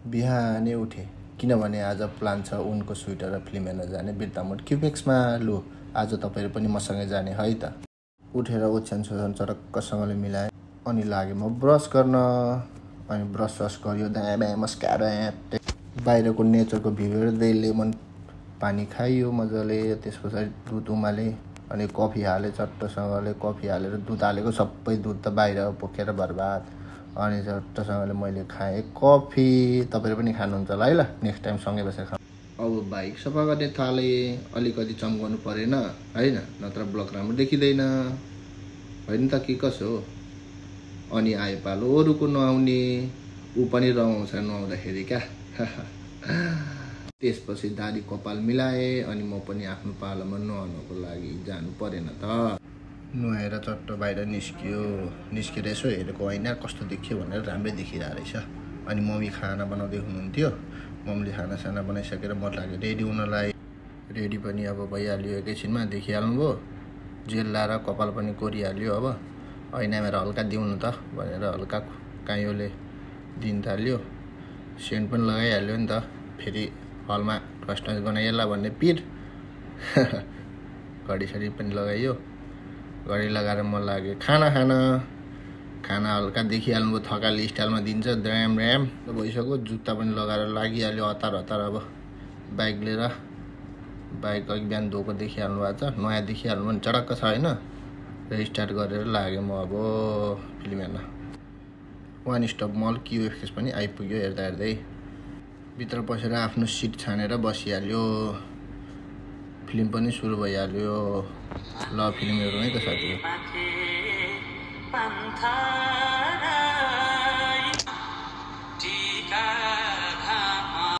बिहानै उठेँ किनभने आज प्लान छ उनको स्वेटर र फिल्म हेर्न जाने बिर्तामोड क्युबेक्समा। लु आज तपाईँहरू पनि मसँगै जाने है त। उठेर ओछ्यान सोछ्यान चटक्कसँगले मिलाएँ अनि लागेँ म ब्रस गर्न। अनि ब्रस गऱ्यो दायाँ मस्काएर बाहिरको नेचरको भ्यू हेर्दै लेमन पानी खाइयो मजाले। त्यस पछाडि दुध उमालेँ अनि कफी हालेँ चट्टसँगले। कफी हालेर दुध हालेको सबै दुध त बाहिर पोखेर बर्बाद। अनि चट्टसँगले मैले खाएँ कफी। तपाईँहरू पनि खानुहुन्छ होला है ल, नेक्स्ट टाइम सँगै बसेर खाऊँ। अब बाइक सफा गर्ने थालेँ। अलिकति चम्काउनु परेन होइन, नत्र ब्लक राम्रो देखिँदैन होइन त के कसो हो। अनि आयो पालो अरूको नुहाउने, ऊ पनि रमाउँछ नुहाउँदाखेरि क्या। त्यसपछि दादी कपाल मिलाएँ अनि म पनि आफ्नो पालोमा नुहाउनको लागि जानु परेन त। नुहाएर चट्ट बाहिर निस्केर यसो हेरेको ऐना कस्तो देखियो भनेर राम्रै देखिरहेको रहेछ। अनि मम्मी खाना बनाउँदै हुनुहुन्थ्यो। मम्मीले खानासाना बनाइसकेर म लाग्यो रेडी हुनलाई। रेडी पनि अब भइहाल्यो, एकैछिनमा देखिहाल्नुभयो। जेल लाएर कपाल पनि कोरिहाल्यो। अब ऐनामा हल्का दिउनु त भनेर हल्का काइयोले दिन थाल्यो। सेन्ट पनि लगाइहाल्यो नि त, फेरि हलमा फर्स्ट गनाइएला भन्ने पिर। घडीसडी पनि लगाइयो। घडी लगाएर म लाग्यो खाना हल्का देखिहाल्नुभयो, थकाली स्टाइलमा दिन्छ ड्याम भइसक्यो। जुत्ता पनि लगाएर लागिहाल्यो हतार। अब बाइक लिएर बाइक अघि बिहान धोको देखिहाल्नु भएको छ, नयाँ देखिहाल्नु भने चटक्क छ होइन। स्टार्ट गरेर लाग्यो म अब फिल्म हेर्न। वान स्टप मल क्युएफएक्स पनि आइपुग्यो। हेर्दै भित्र पसेर आफ्नो सिट छानेर बसिहाल्यो। फिल्म पनि सुरु भइहाल्यो। ल फिल्म हेरौँ है त साथी।